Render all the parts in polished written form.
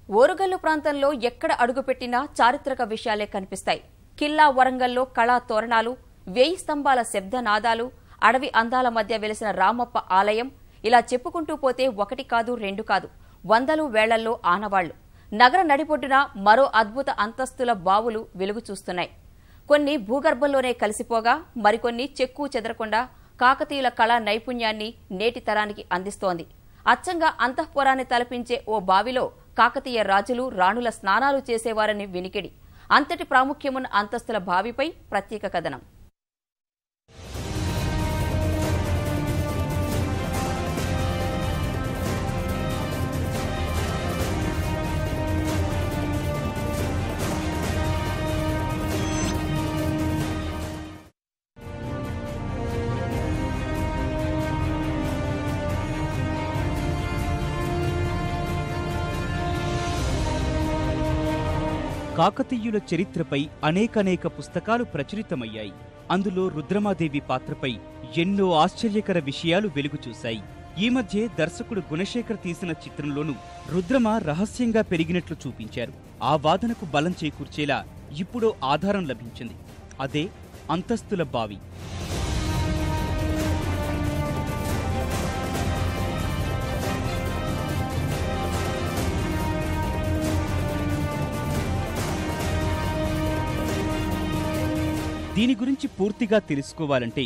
ఓరుగల్లు ప్రాంతంలో ఎక్కడ అడుగుపెట్టినా చారిత్రక విషయాలే కనిపిస్తాయి. కిల్లా వరంగల్లో కళా తోరణాలు, 1000 స్తంభాల శబ్దనాదాలు, అడవి అందాల మధ్య వెలిసిన రామప్ప ఆలయం, ఇలా చెప్పుకుంటూ పోతే ఒకటి కాదు రెండు కాదు, వందలు వేళ్లల్లో ఆనవాళ్లు. నగర నడిపొడ్డున మరో అద్భుత అంతస్తుల బావులు వెలుగు చూస్తున్నాయి. కొన్ని భూగర్భంలోనే కలిసిపోగా మరికొన్ని చెక్కు చెదరకుండా కాకతీయుల కళా నైపుణ్యాన్ని నేటి తరానికి అందిస్తోంది. అచ్చంగా అంతఃపురాన్ని తలపించే ఓ బావిలో కాకతీయ రాజులు రాణుల స్నానాలు చేసేవారని వినికిడి. అంతటి ప్రాముఖ్యమున్న అంతస్తుల బావిపై ప్రత్యేక కథనం. కాకతీయుల చరిత్రపై అనేక పుస్తకాలు ప్రచురితమయ్యాయి. అందులో రుద్రమాదేవి పాత్రపై ఎన్నో ఆశ్చర్యకర విషయాలు వెలుగుచూశాయి. ఈ మధ్య దర్శకుడు గుణశేఖర్ తీసిన చిత్రంలోనూ రుద్రమ రహస్యంగా పెరిగినట్లు చూపించారు. ఆ వాదనకు బలం చేకూర్చేలా ఇప్పుడో ఆధారం లభించింది. అదే అంతస్తుల బావి. దీని గురించి పూర్తిగా తెలుసుకోవాలంటే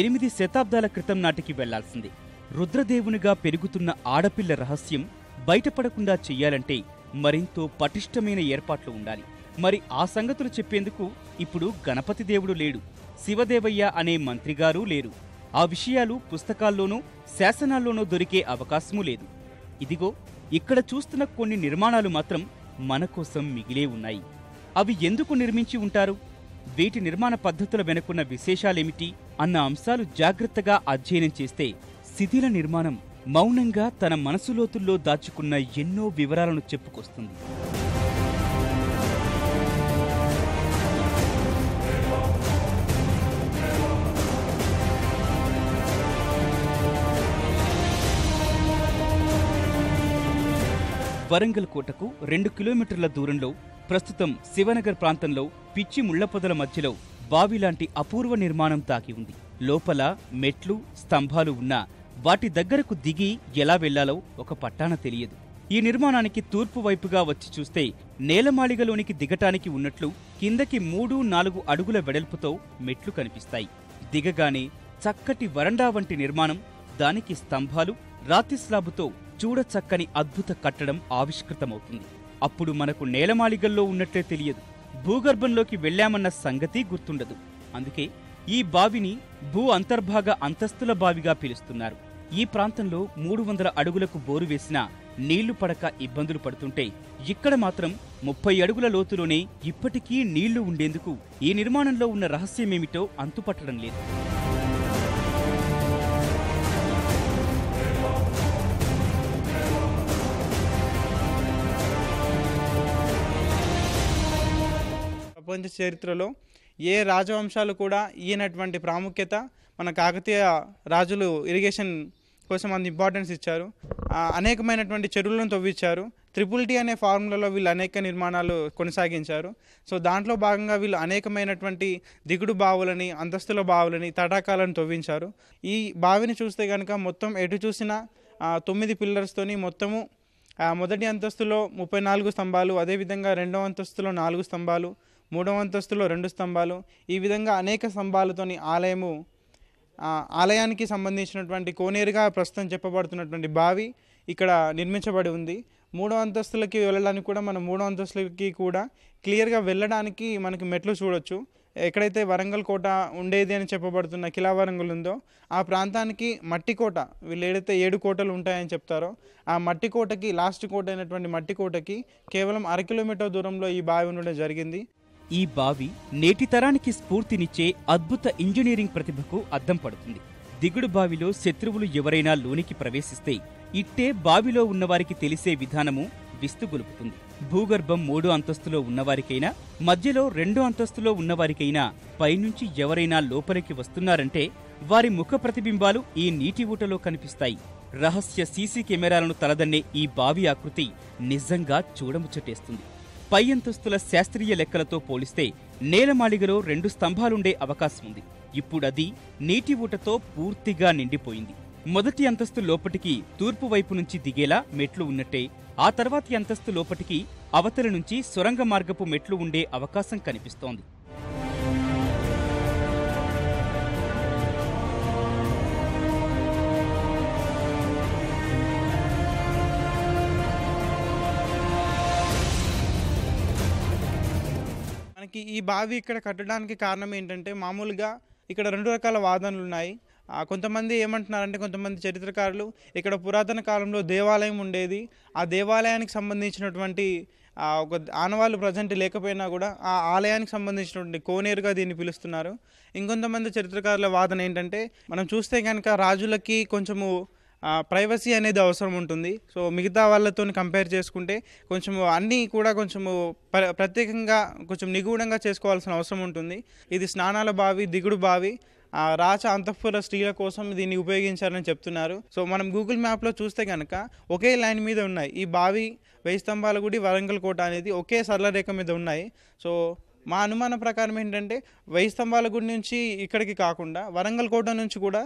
8 శతాబ్దాల క్రితం నాటికి వెళ్లాల్సిందే. రుద్రదేవునిగా పెరుగుతున్న ఆడపిల్ల రహస్యం బయటపడకుండా చెయ్యాలంటే మరెంతో పటిష్టమైన ఏర్పాట్లు ఉండాలి. మరి ఆ సంగతులు చెప్పేందుకు ఇప్పుడు గణపతి దేవుడు లేడు, శివదేవయ్య అనే మంత్రిగారూ లేరు. ఆ విషయాలు పుస్తకాల్లోనూ శాసనాల్లోనూ దొరికే అవకాశమూ లేదు. ఇదిగో ఇక్కడ చూస్తున్న కొన్ని నిర్మాణాలు మాత్రం మన కోసం మిగిలే ఉన్నాయి. అవి ఎందుకు నిర్మించి ఉంటారు, వీటి నిర్మాణ పద్ధతుల వెనుకున్న విశేషాలేమిటి అన్న అంశాలు జాగ్రత్తగా అధ్యయనం చేస్తే శిథిల నిర్మాణం మౌనంగా తన మనసులోతుల్లో దాచుకున్న ఎన్నో వివరాలను చెప్పుకొస్తుంది. వరంగల్ కోటకు 2 కిలోమీటర్ల దూరంలో ప్రస్తుతం శివనగర్ ప్రాంతంలో పిచ్చి ముళ్లపొదల మధ్యలో బావిలాంటి అపూర్వ నిర్మాణం తాకి ఉంది. లోపల మెట్లు, స్తంభాలు ఉన్నా వాటి దగ్గరకు దిగి ఎలా వెళ్లాలో ఒక పట్టాన తెలియదు. ఈ నిర్మాణానికి తూర్పు వైపుగా వచ్చి చూస్తే నేలమాళిగలోనికి దిగటానికి ఉన్నట్లు కిందకి 3-4 అడుగుల వెడల్పుతో మెట్లు కనిపిస్తాయి. దిగగానే చక్కటి వరండా వంటి నిర్మాణం, దానికి స్తంభాలు, రాతి స్లాబుతో చూడచక్కని అద్భుత కట్టడం ఆవిష్కృతమవుతుంది. అప్పుడు మనకు నేలమాళిగల్లో ఉన్నట్లే తెలియదు, భూగర్భంలోకి వెళ్లామన్న సంగతి గుర్తుండదు. అందుకే ఈ బావిని భూ అంతర్భాగ అంతస్తుల బావిగా పిలుస్తున్నారు. ఈ ప్రాంతంలో 300 అడుగులకు బోరు వేసినా నీళ్లు పడక ఇబ్బందులు పడుతుంటే ఇక్కడ మాత్రం 30 అడుగుల లోతులోనే ఇప్పటికీ నీళ్లు ఉండేందుకు ఈ నిర్మాణంలో ఉన్న రహస్యమేమిటో అంతుపట్టడం లేదు. ప్రపంచ చరిత్రలో ఏ రాజవంశాలు కూడా ఈయనటువంటి ప్రాముఖ్యత మన కాకతీయ రాజులు ఇరిగేషన్ కోసం అంత ఇంపార్టెన్స్ ఇచ్చారు. అనేకమైనటువంటి చెరువులను తవ్వించారు. TTT అనే ఫార్ములాలో వీళ్ళు అనేక నిర్మాణాలు కొనసాగించారు. సో దాంట్లో భాగంగా వీళ్ళు అనేకమైనటువంటి దిగుడు బావులని, అంతస్తుల బావులని, తటాకాలను తవ్వించారు. ఈ బావిని చూస్తే కనుక మొత్తం ఎటు చూసినా 9 పిల్లర్స్తోని మొత్తము మొదటి అంతస్తులో 34 స్తంభాలు, అదేవిధంగా రెండవ అంతస్తులో 4 స్తంభాలు, మూడవ అంతస్తులో 2 స్తంభాలు, ఈ విధంగా అనేక స్తంభాలతోని ఆలయానికి సంబంధించినటువంటి కోనేరుగా ప్రస్తుతం చెప్పబడుతున్నటువంటి బావి ఇక్కడ నిర్మించబడి ఉంది. 3వ అంతస్తులకి వెళ్ళడానికి కూడా మనం 3వ అంతస్తులకి కూడా క్లియర్గా వెళ్ళడానికి మనకి మెట్లు చూడొచ్చు. ఎక్కడైతే వరంగల్ కోట ఉండేది అని చెప్పబడుతున్న కిలా వరంగల్ ఉందో ఆ ప్రాంతానికి మట్టి కోట, వీళ్ళు ఏదైతే 7 కోటలు ఉంటాయని చెప్తారో ఆ మట్టి కోటకి, లాస్ట్ కోట అయినటువంటి మట్టి కోటకి కేవలం 1/2 కిలోమీటర్ దూరంలో ఈ బావి ఉండడం జరిగింది. ఈ బావి నేటి తరానికి స్ఫూర్తినిచ్చే అద్భుత ఇంజనీరింగ్ ప్రతిభకు అద్దం పడుతుంది. దిగుడు బావిలో శత్రువులు ఎవరైనా లోనికి ప్రవేశిస్తే ఇట్టే బావిలో ఉన్నవారికి తెలిసే విధానము విస్తుగొలుపుతుంది. భూగర్భం 3 అంతస్తులో ఉన్నవారికైనా, మధ్యలో 2 అంతస్తులో ఉన్నవారికైనా పైనుంచి ఎవరైనా లోపలికి వస్తున్నారంటే వారి ముఖ ప్రతిబింబాలు ఈ నీటి ఊటలో కనిపిస్తాయి. రహస్య సీసీ కెమెరాలను తలదన్నే ఈ బావి ఆకృతి నిజంగా చూడముచ్చటేస్తుంది. పై అంతస్తుల శాస్త్రీయ లెక్కలతో పోలిస్తే నేలమాళిగలో 2 స్తంభాలుండే అవకాశం ఉంది. ఇప్పుడది నీటి ఊటతో పూర్తిగా నిండిపోయింది. మొదటి అంతస్తు లోపటికి తూర్పు వైపు నుంచి దిగేలా మెట్లు ఉన్నట్టే ఆ తర్వాతి అంతస్తు లోపటికి అవతల నుంచి సొరంగ మార్గపు మెట్లు ఉండే అవకాశం కనిపిస్తోంది. మనకి ఈ బావి ఇక్కడ కట్టడానికి కారణం ఏంటంటే, మామూలుగా ఇక్కడ 2 రకాల వాదనలు ఉన్నాయి. కొంతమంది ఏమంటున్నారంటే, కొంతమంది చరిత్రకారులు ఇక్కడ పురాతన కాలంలో దేవాలయం ఉండేది, ఆ దేవాలయానికి సంబంధించినటువంటి ఒక ఆనవాళ్ళు ప్రజెంట్ లేకపోయినా కూడా ఆ ఆలయానికి సంబంధించినటువంటి కోనేరుగా దీన్ని పిలుస్తున్నారు. ఇంకొంతమంది చరిత్రకారుల వాదన ఏంటంటే, మనం చూస్తే కనుక రాజులకి కొంచెము ప్రైవసీ అనేది అవసరం ఉంటుంది. సో మిగతా వాళ్ళతో కంపేర్ చేసుకుంటే కొంచెము అన్నీ కూడా కొంచెము ప్రత్యేకంగా కొంచెం నిగూఢంగా చేసుకోవాల్సిన అవసరం ఉంటుంది. ఇది స్నానాల బావి, దిగుడు బావి, రాచ అంతఃపుర స్త్రీల కోసం దీన్ని ఉపయోగించారని చెప్తున్నారు. సో మనం గూగుల్ మ్యాప్లో చూస్తే కనుక ఒకే లైన్ మీద ఉన్నాయి. ఈ బావి, 1000 స్తంభాల గుడి, వరంగల్ కోట అనేది ఒకే సరళ రేఖ మీద ఉన్నాయి. సో మా అనుమానం ప్రకారం ఏంటంటే, 1000 స్తంభాల గుడి నుంచి ఇక్కడికి కాకుండా వరంగల్ కోట నుంచి కూడా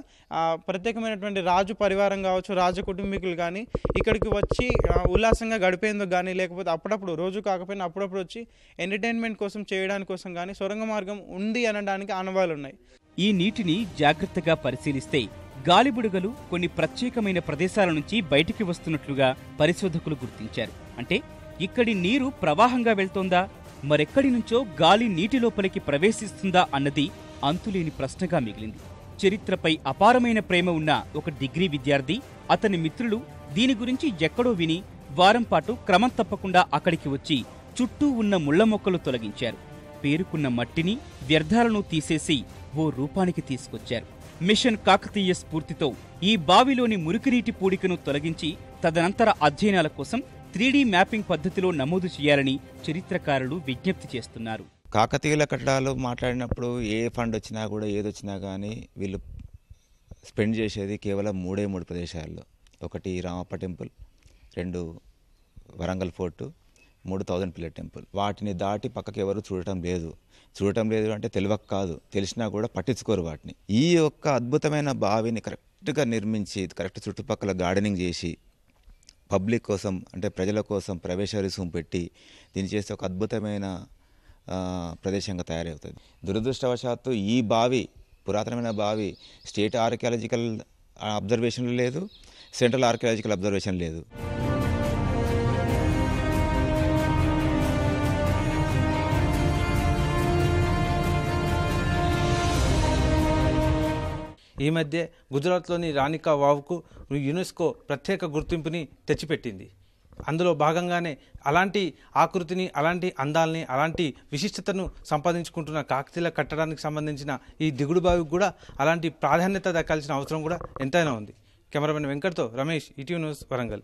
ప్రత్యేకమైనటువంటి రాజు పరివారం కావచ్చు, రాజ కుటుంబీకులు కానీ ఇక్కడికి వచ్చి ఉల్లాసంగా గడిపేందుకు కానీ, లేకపోతే అప్పుడప్పుడు, రోజు కాకపోయినా అప్పుడప్పుడు వచ్చి ఎంటర్టైన్మెంట్ కోసం చేయడానికి కోసం కానీ సొరంగ మార్గం ఉంది అనడానికి ఆనవాళ్ళు ఉన్నాయి. ఈ నీటిని జాగ్రత్తగా పరిశీలిస్తే గాలిబుడగలు కొన్ని ప్రత్యేకమైన ప్రదేశాల నుంచి బయటికి వస్తున్నట్లుగా పరిశోధకులు గుర్తించారు. అంటే ఇక్కడి నీరు ప్రవాహంగా వెళ్తోందా, మరెక్కడి నుంచో గాలి నీటి లోపలికి ప్రవేశిస్తుందా అన్నది అంతులేని ప్రశ్నగా మిగిలింది. చరిత్రపై అపారమైన ప్రేమ ఉన్న ఒక డిగ్రీ విద్యార్థి, అతని మిత్రులు దీని గురించి ఎక్కడో విని వారం పాటు క్రమం తప్పకుండా అక్కడికి వచ్చి చుట్టూ ఉన్న ముళ్ల మొక్కలు తొలగించారు. పేరుకున్న మట్టిని, వ్యర్థాలను తీసేసి ఓ రూపానికి తీసుకొచ్చారు. మిషన్ కాకతీయ స్ఫూర్తితో ఈ బావిలోని మురికినీటి పూడికను తొలగించి తదనంతర అధ్యయనాల కోసం 3D మ్యాపింగ్ పద్ధతిలో నమోదు చేయాలని చరిత్రకారులు విజ్ఞప్తి చేస్తున్నారు. కాకతీయుల కట్టడాలు మాట్లాడినప్పుడు ఏ ఫండ్ వచ్చినా కూడా ఏదొచ్చినా కానీ వీళ్ళు స్పెండ్ చేసేది కేవలం 3 ప్రదేశాల్లో. 1 Ramappa temple, 2 Warangal fort, 3000 pillar temple. వాటిని దాటి పక్కకి ఎవరు చూడటం లేదు అంటే తెలియక కాదు, తెలిసినా కూడా పట్టించుకోరు వాటిని. ఈ యొక్క అద్భుతమైన బావిని కరెక్ట్గా నిర్మించి, కరెక్ట్ చుట్టుపక్కల గార్డెనింగ్ చేసి, పబ్లిక్ కోసం అంటే ప్రజల కోసం ప్రవేశ రుసుము పెట్టి దీన్ని చేస్తే ఒక అద్భుతమైన ప్రదేశంగా తయారవుతుంది. దురదృష్టవశాత్తు ఈ బావి, పురాతనమైన బావి, స్టేట్ ఆర్కియాలజికల్ అబ్జర్వేషన్ లేదు, సెంట్రల్ ఆర్కియాలజికల్ అబ్జర్వేషన్ లేదు. ఈ మధ్య గుజరాత్లోని రాణికా వావ్కు యునెస్కో ప్రత్యేక గుర్తింపుని తెచ్చిపెట్టింది. అందులో భాగంగానే అలాంటి ఆకృతిని, అలాంటి అందాలని, అలాంటి విశిష్టతను సంపాదించుకుంటున్న కాకతీయుల కట్టడానికి సంబంధించిన ఈ దిగుడు బావికి కూడా అలాంటి ప్రాధాన్యత దక్కాల్సిన అవసరం కూడా ఎంతైనా ఉంది. కెమెరామెన్ వెంకట్తో రమేష్, ఈటీవీ న్యూస్, వరంగల్.